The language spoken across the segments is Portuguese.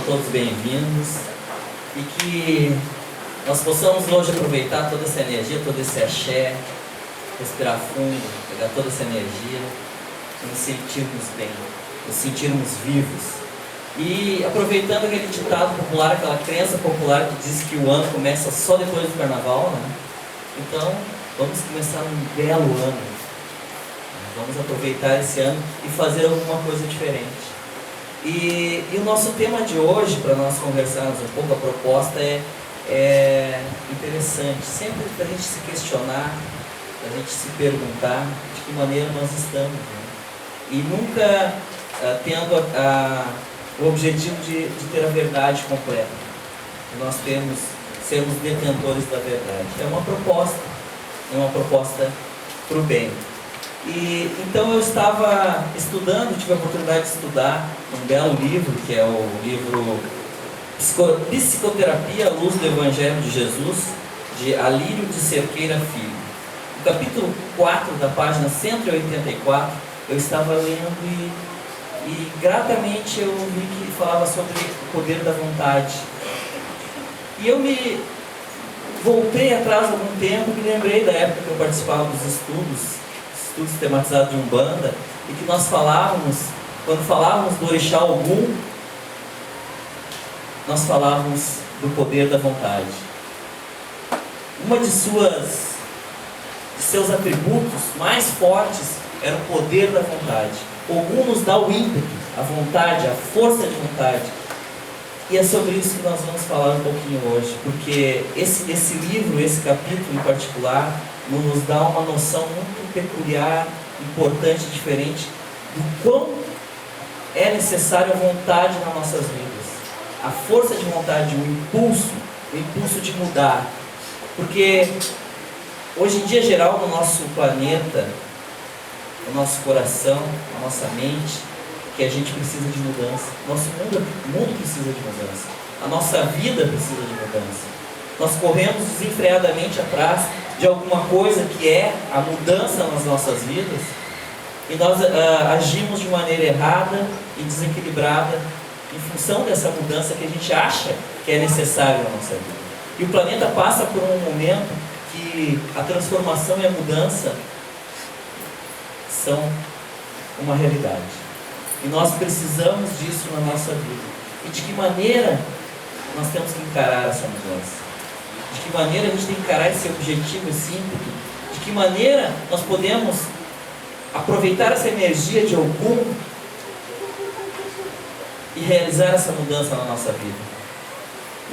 todos bem-vindos e que nós possamos hoje aproveitar toda essa energia, todo esse axé, respirar fundo, pegar toda essa energia e nos sentirmos bem, nos sentirmos vivos. E aproveitando aquele ditado popular, aquela crença popular que diz que o ano começa só depois do carnaval, né? Então, vamos começar um belo ano. Vamos aproveitar esse ano e fazer alguma coisa diferente. E o nosso tema de hoje, para nós conversarmos um pouco, a proposta é interessante. Sempre para a gente se questionar, para a gente se perguntar de que maneira nós estamos, né? E nunca tendo o objetivo de ter a verdade completa. Nós sermos detentores da verdade. É uma proposta para o bem. E então eu estava estudando, tive a oportunidade de estudar um belo livro, que é o livro Psicoterapia à Luz do Evangelho de Jesus, de Alírio de Cerqueira Filho. No capítulo 4, da página 184, eu estava lendo e gratamente eu vi que falava sobre o poder da vontade. E eu me voltei atrás algum tempo, me lembrei da época que eu participava dos estudos tematizados de Umbanda, e que nós falávamos, quando falávamos do Orixá Ogum, nós falávamos do poder da vontade. Uma de seus atributos mais fortes era o poder da vontade. Ogum nos dá o ímpeto, a vontade, a força de vontade. E é sobre isso que nós vamos falar um pouquinho hoje, porque esse livro, esse capítulo em particular, nos dá uma noção muito peculiar, importante, diferente do quão é necessário a vontade nas nossas vidas. A força de vontade, o impulso de mudar. Porque hoje em dia, geral, no nosso planeta, no nosso coração, na nossa mente, que a gente precisa de mudança. Nosso mundo precisa de mudança. A nossa vida precisa de mudança. Nós corremos desenfreadamente atrás de alguma coisa que é a mudança nas nossas vidas, e nós agimos de maneira errada e desequilibrada em função dessa mudança que a gente acha que é necessária na nossa vida. E o planeta passa por um momento que a transformação e a mudança são uma realidade. E nós precisamos disso na nossa vida. E de que maneira nós temos que encarar essa mudança? De que maneira a gente tem que encarar esse objetivo, esse ímpeto? De que maneira nós podemos aproveitar essa energia de Ogum e realizar essa mudança na nossa vida?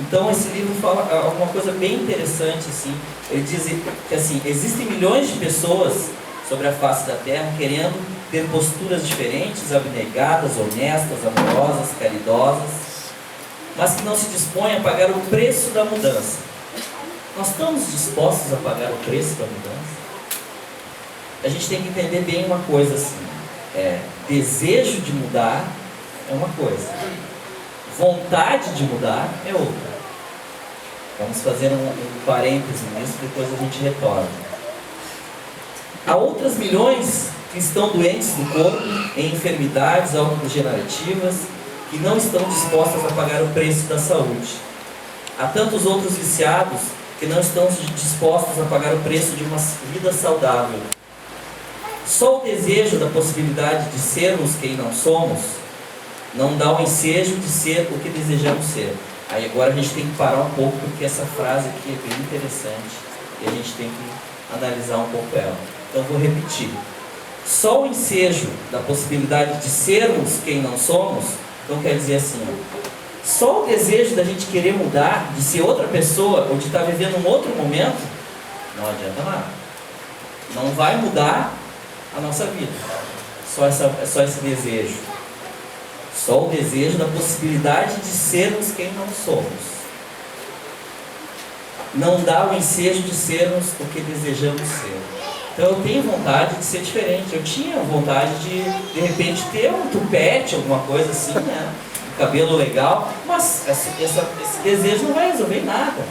Então esse livro fala alguma coisa bem interessante, assim. Ele diz que assim, existem milhões de pessoas sobre a face da Terra querendo ter posturas diferentes, abnegadas, honestas, amorosas, caridosas, mas que não se dispõem a pagar o preço da mudança. Nós estamos dispostos a pagar o preço da mudança? A gente tem que entender bem uma coisa assim. Desejo de mudar é uma coisa. Vontade de mudar é outra. Vamos fazer um parêntese nisso, depois a gente retorna. Há outras milhões que estão doentes do corpo, em enfermidades autodegenerativas, que não estão dispostas a pagar o preço da saúde. Há tantos outros viciados que não estão dispostos a pagar o preço de uma vida saudável. Só o desejo da possibilidade de sermos quem não somos não dá o ensejo de ser o que desejamos ser. Aí agora a gente tem que parar um pouco, porque essa frase aqui é bem interessante e a gente tem que analisar um pouco ela. Então vou repetir. Só o ensejo da possibilidade de sermos quem não somos, então quer dizer assim, só o desejo da gente querer mudar, de ser outra pessoa, ou de estar vivendo um outro momento, não adianta nada. Não vai mudar a nossa vida. Só esse desejo. Só o desejo da possibilidade de sermos quem não somos. Não dá o ensejo de sermos o que desejamos ser. Então eu tenho vontade de ser diferente. Eu tinha vontade de repente, ter um tupete, alguma coisa assim, né? Cabelo legal, mas esse desejo não vai resolver nada.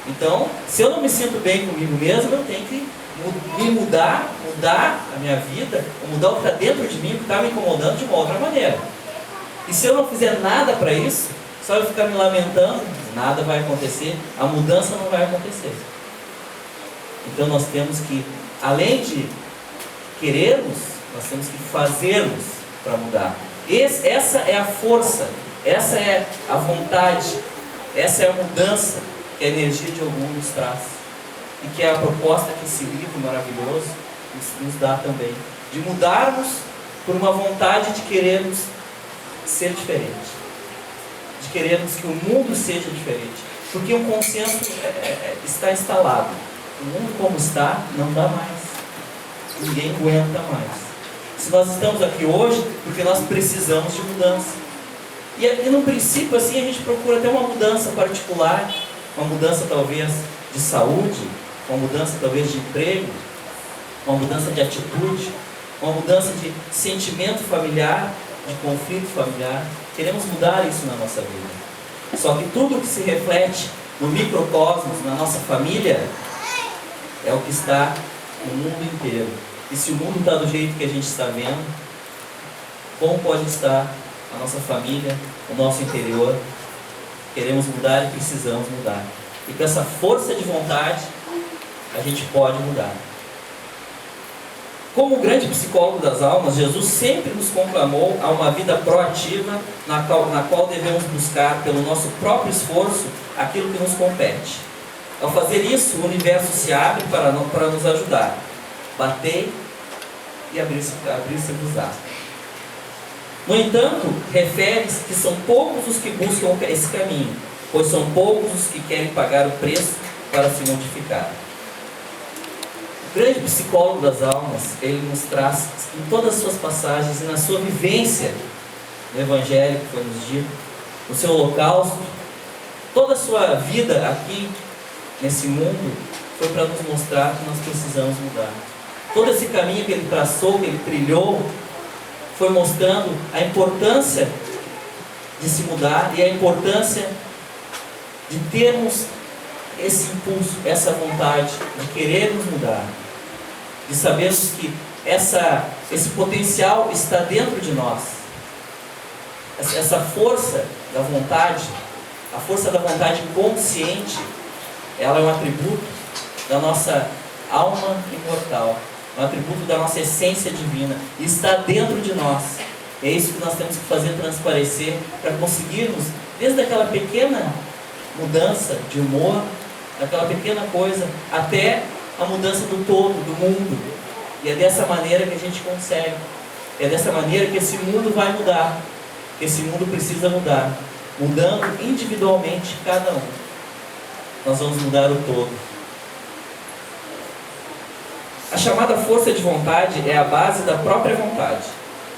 Então, se eu não me sinto bem comigo mesmo, eu tenho que me mudar a minha vida, mudar o que está dentro de mim, o que está me incomodando de uma outra maneira. E se eu não fizer nada para isso, Só eu ficar me lamentando, nada vai acontecer, a mudança não vai acontecer. Então nós temos que, além de querermos, nós temos que fazermos para mudar. Essa é a força, essa é a vontade, essa é a mudança que a energia de algum nos traz. E que é a proposta que esse livro maravilhoso nos dá também. De mudarmos por uma vontade de querermos ser diferente. De querermos que o mundo seja diferente. Porque um consenso está instalado. O mundo como está, não dá mais. Ninguém aguenta mais. Se nós estamos aqui hoje, porque nós precisamos de mudança. E no princípio, assim, a gente procura até uma mudança particular, uma mudança talvez de saúde, uma mudança talvez de emprego, uma mudança de atitude, uma mudança de sentimento familiar, de conflito familiar. Queremos mudar isso na nossa vida. Só que tudo que se reflete no microcosmos, na nossa família, é o que está no mundo inteiro. E se o mundo está do jeito que a gente está vendo, como pode estar a nossa família, o nosso interior? Queremos mudar e precisamos mudar. E com essa força de vontade, a gente pode mudar. Como grande psicólogo das almas, Jesus sempre nos conclamou a uma vida proativa, na qual devemos buscar, pelo nosso próprio esforço, aquilo que nos compete. Ao fazer isso, o universo se abre para nos ajudar. Batei e abrir-se-vos-á. No entanto, refere-se que são poucos os que buscam esse caminho, pois são poucos os que querem pagar o preço para se modificar. O grande psicólogo das almas, ele nos traz em todas as suas passagens e na sua vivência no Evangelho que foi nos dito, no seu holocausto, toda a sua vida aqui nesse mundo foi para nos mostrar que nós precisamos mudar. Todo esse caminho que ele traçou, que ele trilhou, foi mostrando a importância de se mudar e a importância de termos esse impulso, essa vontade de querermos mudar, de sabermos que esse potencial está dentro de nós. Essa força da vontade, a força da vontade consciente, ela é um atributo da nossa alma imortal, um atributo da nossa essência divina, e está dentro de nós. É isso que nós temos que fazer transparecer para conseguirmos, desde aquela pequena mudança de humor, aquela pequena coisa, até a mudança do todo, do mundo. E é dessa maneira que a gente consegue. É dessa maneira que esse mundo vai mudar, que esse mundo precisa mudar, mudando individualmente cada um. Nós vamos mudar o todo. A chamada força de vontade é a base da própria vontade.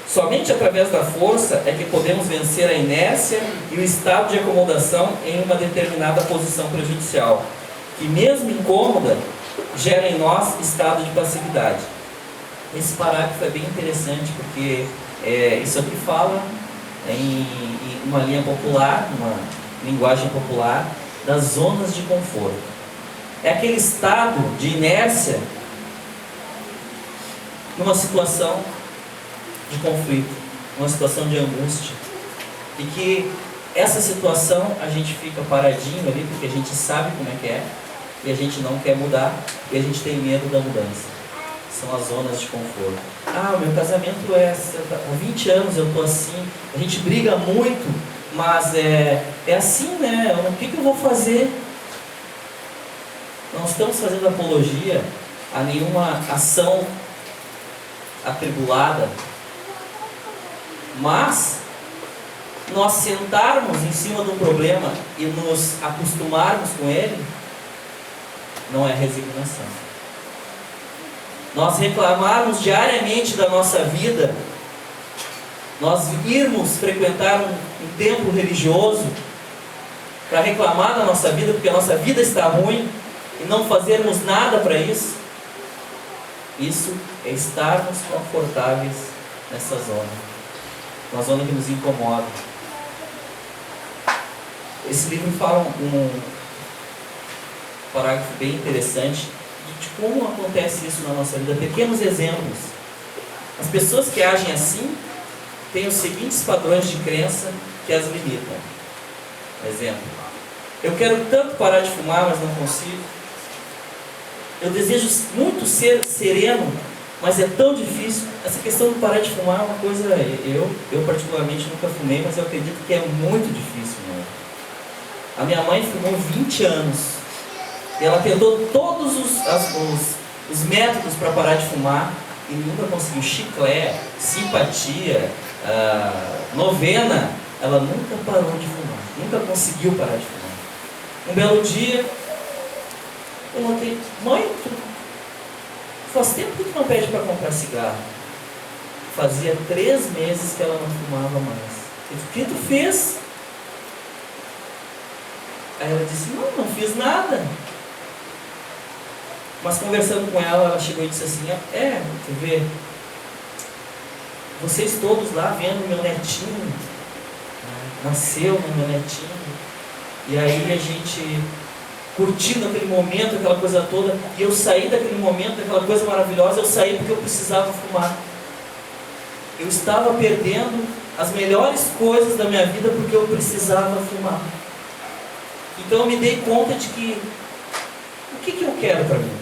Somente através da força é que podemos vencer a inércia e o estado de acomodação em uma determinada posição prejudicial, que mesmo incômoda, gera em nós estado de passividade. Esse parágrafo é bem interessante porque isso aqui fala em uma linha popular, uma linguagem popular, das zonas de conforto. É aquele estado de inércia numa situação de conflito, numa situação de angústia, e que essa situação a gente fica paradinho ali porque a gente sabe como é que é e a gente não quer mudar e a gente tem medo da mudança. São as zonas de conforto. O meu casamento há 20 anos eu estou assim, a gente briga muito, mas é assim, né? O que eu vou fazer? Não estamos fazendo apologia a nenhuma ação atribulada, mas nós sentarmos em cima de um problema e nos acostumarmos com ele não é resignação. Nós reclamarmos diariamente da nossa vida, nós irmos frequentar um templo religioso para reclamar da nossa vida porque a nossa vida está ruim e não fazermos nada para isso, isso é estarmos confortáveis nessa zona, uma zona que nos incomoda. Esse livro fala um parágrafo bem interessante de como acontece isso na nossa vida, pequenos exemplos. As pessoas que agem assim têm os seguintes padrões de crença que as limitam. Exemplo. Eu quero tanto parar de fumar, mas não consigo. Eu desejo muito ser sereno, mas é tão difícil. Essa questão de parar de fumar é uma coisa... Eu particularmente nunca fumei, mas eu acredito que é muito difícil, né? A minha mãe fumou 20 anos. E ela tentou todos os métodos para parar de fumar e nunca conseguiu. Chiclete, simpatia, novena. Ela nunca parou de fumar. Nunca conseguiu parar de fumar. Um belo dia, eu notei: mãe, faz tempo que tu não pede para comprar cigarro. Fazia 3 meses que ela não fumava mais. Eu disse: o que tu fez? Aí ela disse: não fiz nada. Mas conversando com ela, ela chegou e disse assim: tu vê, vocês todos lá vendo meu netinho, nasceu meu netinho, e aí a gente curtindo aquele momento, aquela coisa toda, e eu saí daquele momento, aquela coisa maravilhosa, eu saí porque eu precisava fumar. Eu estava perdendo as melhores coisas da minha vida porque eu precisava fumar. Então eu me dei conta de que, o que eu quero para mim?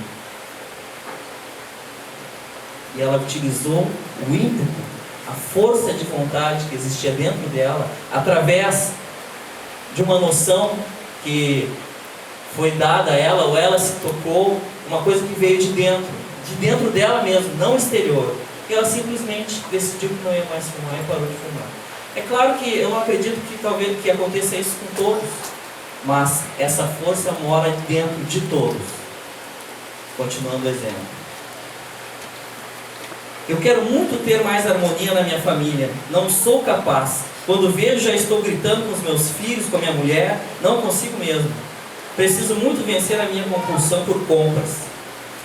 E ela utilizou o ímpeto, a força de vontade que existia dentro dela, através de uma noção que foi dada a ela, ou ela se tocou, uma coisa que veio de dentro dela mesmo, não exterior. E ela simplesmente decidiu que não ia mais fumar e parou de fumar. É claro que eu não acredito que talvez que aconteça isso com todos, mas essa força mora dentro de todos. Continuando o exemplo. Eu quero muito ter mais harmonia na minha família. Não sou capaz. Quando vejo, já estou gritando com os meus filhos, com a minha mulher. Não consigo mesmo. Preciso muito vencer a minha compulsão por compras,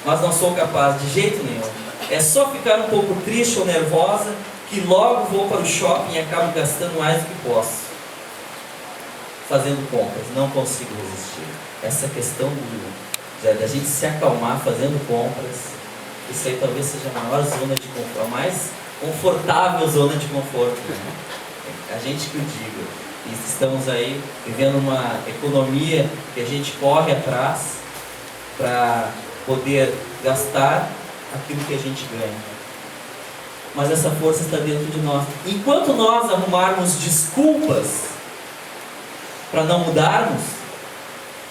mas não sou capaz de jeito nenhum. É só ficar um pouco triste ou nervosa que logo vou para o shopping e acabo gastando mais do que posso. Fazendo compras. Não consigo resistir. Essa questão da gente se acalmar fazendo compras, isso aí talvez seja a maior zona de conforto, a mais confortável zona de conforto, né? A gente que o diga. E estamos aí vivendo uma economia que a gente corre atrás para poder gastar aquilo que a gente ganha. Mas essa força está dentro de nós. Enquanto nós arrumarmos desculpas para não mudarmos,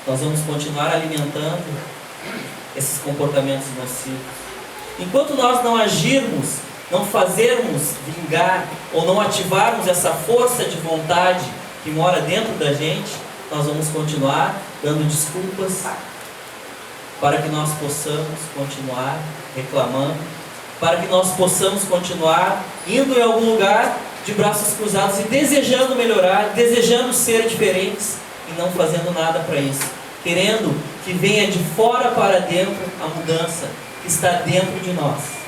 nós vamos continuar alimentando esses comportamentos nocivos. Enquanto nós não agirmos, não fazermos vingar, ou não ativarmos essa força de vontade que mora dentro da gente, nós vamos continuar dando desculpas para que nós possamos continuar reclamando, para que nós possamos continuar indo em algum lugar de braços cruzados e desejando melhorar, desejando ser diferentes e não fazendo nada para isso, querendo que venha de fora para dentro a mudança que está dentro de nós.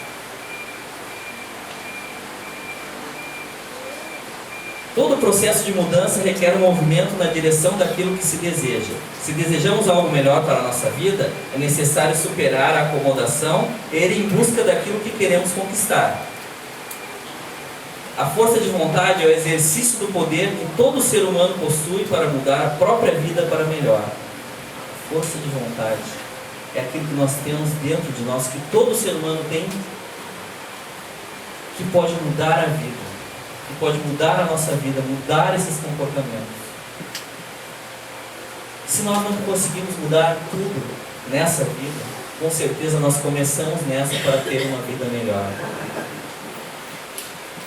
Todo processo de mudança requer um movimento na direção daquilo que se deseja. Se desejamos algo melhor para a nossa vida, é necessário superar a acomodação e ir em busca daquilo que queremos conquistar. A força de vontade é o exercício do poder que todo ser humano possui para mudar a própria vida para melhor. A força de vontade é aquilo que nós temos dentro de nós, que todo ser humano tem, que pode mudar a vida, que pode mudar a nossa vida, mudar esses comportamentos. Se nós não conseguimos mudar tudo nessa vida, com certeza nós começamos nessa para ter uma vida melhor.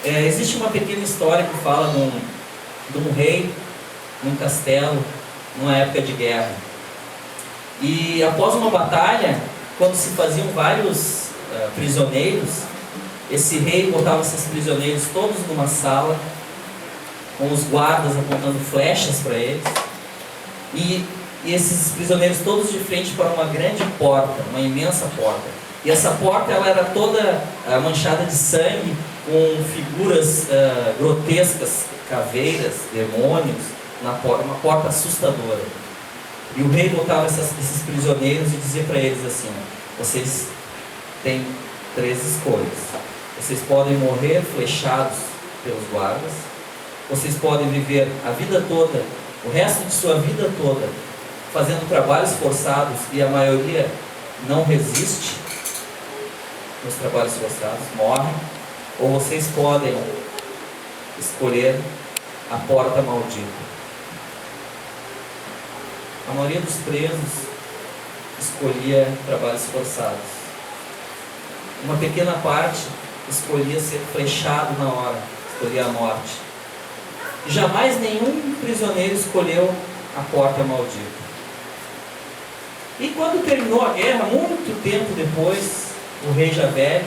Existe uma pequena história que fala de um rei num castelo, numa época de guerra. E após uma batalha, quando se faziam vários prisioneiros, esse rei botava esses prisioneiros todos numa sala, com os guardas apontando flechas para eles, e esses prisioneiros todos de frente para uma grande porta, uma imensa porta. E essa porta ela era toda manchada de sangue, com figuras grotescas, caveiras, demônios, na porta, uma porta assustadora. E o rei botava esses prisioneiros e dizia para eles assim: vocês têm 3 escolhas. Vocês podem morrer flechados pelos guardas, vocês podem viver a vida toda o resto de sua vida toda fazendo trabalhos forçados e a maioria não resiste nos trabalhos forçados, morre, ou vocês podem escolher a porta maldita. A maioria dos presos escolhia trabalhos forçados. Uma pequena parte escolhia ser flechado na hora, escolhia a morte. E jamais nenhum prisioneiro escolheu a porta maldita. E quando terminou a guerra, muito tempo depois, o rei já velho,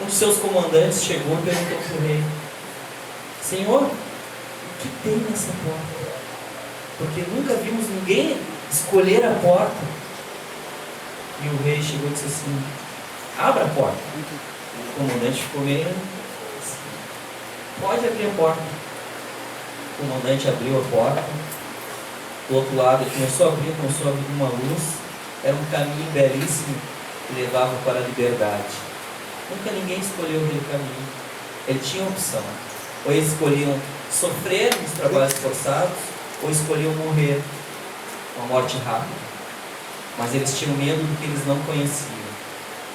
um de seus comandantes chegou e perguntou para o rei: Senhor, o que tem nessa porta? Porque nunca vimos ninguém escolher a porta. E o rei chegou e disse assim: abra a porta. O comandante ficou meio assim: pode abrir a porta. O comandante abriu a porta. Do outro lado, ele começou a abrir uma luz. Era um caminho belíssimo que levava para a liberdade. Nunca ninguém escolheu aquele caminho. Ele tinha opção. Ou eles escolhiam sofrer nos trabalhos forçados, ou escolhiam morrer uma morte rápida. Mas eles tinham medo do que eles não conheciam.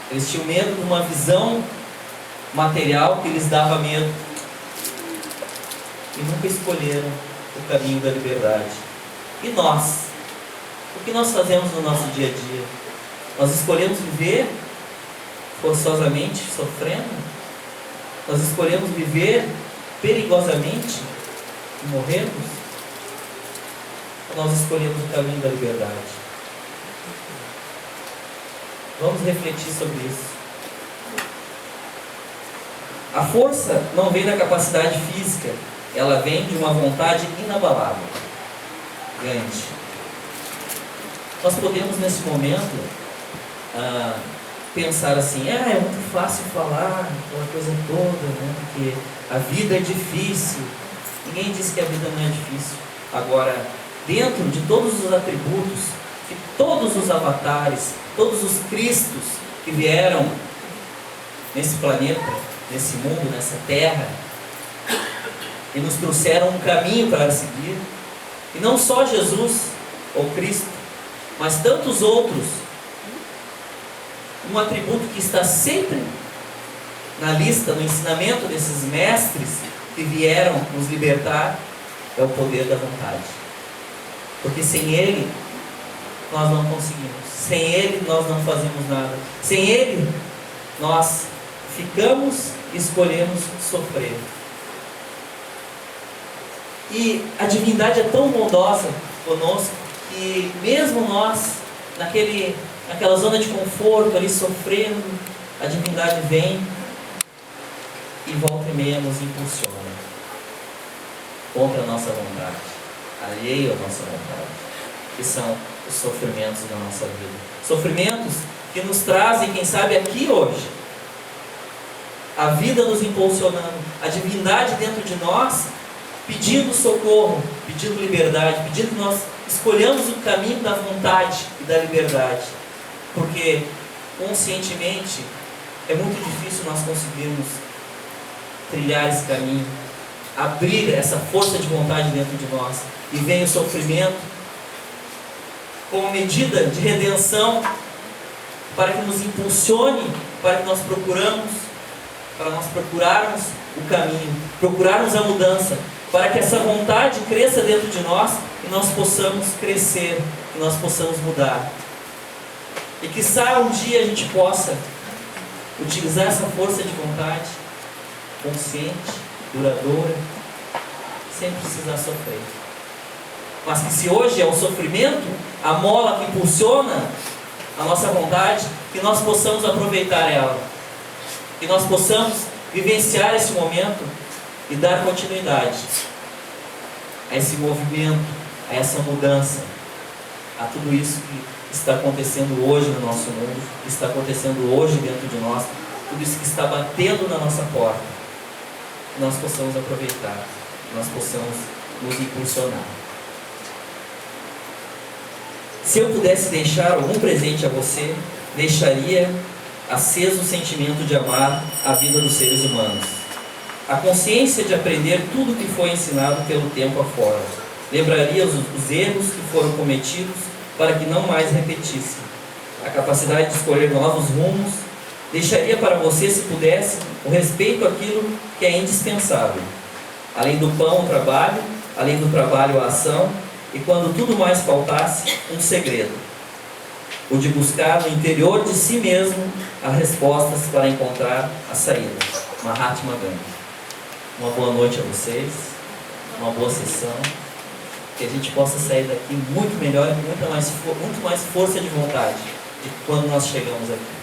Eles tinham medo de uma visão material que lhes dava medo. E nunca escolheram o caminho da liberdade. E nós? O que nós fazemos no nosso dia a dia? Nós escolhemos viver forçosamente, sofrendo? Nós escolhemos viver perigosamente e morrermos? Ou nós escolhemos o caminho da liberdade? Vamos refletir sobre isso. A força não vem da capacidade física, ela vem de uma vontade inabalável. Grande. Nós podemos nesse momento pensar assim: é muito fácil falar aquela coisa toda, né? Porque a vida é difícil. Ninguém diz que a vida não é difícil. Agora, dentro de todos os atributos, de todos os avatares, todos os Cristos que vieram nesse planeta, nesse mundo, nessa terra, e nos trouxeram um caminho para seguir, e não só Jesus ou Cristo, mas tantos outros, um atributo que está sempre na lista, no ensinamento desses mestres que vieram nos libertar, é o poder da vontade. Porque sem ele, nós não conseguimos. Sem ele, nós não fazemos nada. Sem ele, nós ficamos e escolhemos sofrer. E a divindade é tão bondosa conosco, que mesmo nós, naquela zona de conforto, ali sofrendo, a divindade vem e volta e meia nos impulsiona contra a nossa vontade, alheio à nossa vontade, que são os sofrimentos da nossa vida. Sofrimentos que nos trazem, quem sabe, aqui hoje, a vida nos impulsionando, a divindade dentro de nós, pedindo socorro, pedindo liberdade, pedindo que nós escolhamos o caminho da vontade e da liberdade. Porque conscientemente é muito difícil nós conseguirmos trilhar esse caminho, abrir essa força de vontade dentro de nós. E vem o sofrimento como medida de redenção, para que nos impulsione, para que nós procurarmos o caminho, procurarmos a mudança, para que essa vontade cresça dentro de nós e nós possamos crescer, que nós possamos mudar. E quiçá um dia a gente possa utilizar essa força de vontade consciente, duradoura, sem precisar sofrer. Mas que se hoje é o sofrimento, a mola que impulsiona a nossa vontade, que nós possamos aproveitar ela, que nós possamos vivenciar esse momento e dar continuidade a esse movimento, a essa mudança, a tudo isso que está acontecendo hoje no nosso mundo, que está acontecendo hoje dentro de nós, tudo isso que está batendo na nossa porta, que nós possamos aproveitar, que nós possamos nos impulsionar. Se eu pudesse deixar algum presente a você, deixaria aceso o sentimento de amar a vida dos seres humanos, a consciência de aprender tudo o que foi ensinado pelo tempo afora, Lembraria os erros que foram cometidos para que não mais repetissem. A capacidade de escolher novos rumos. Deixaria para você, se pudesse, o respeito àquilo que é indispensável. Além do pão, o trabalho. Além do trabalho, a ação. E quando tudo mais faltasse, um segredo. O de buscar no interior de si mesmo as respostas para encontrar a saída. Mahatma Gandhi. Uma boa noite a vocês. Uma boa sessão. Que a gente possa sair daqui muito melhor e com muito mais força de vontade de quando nós chegamos aqui.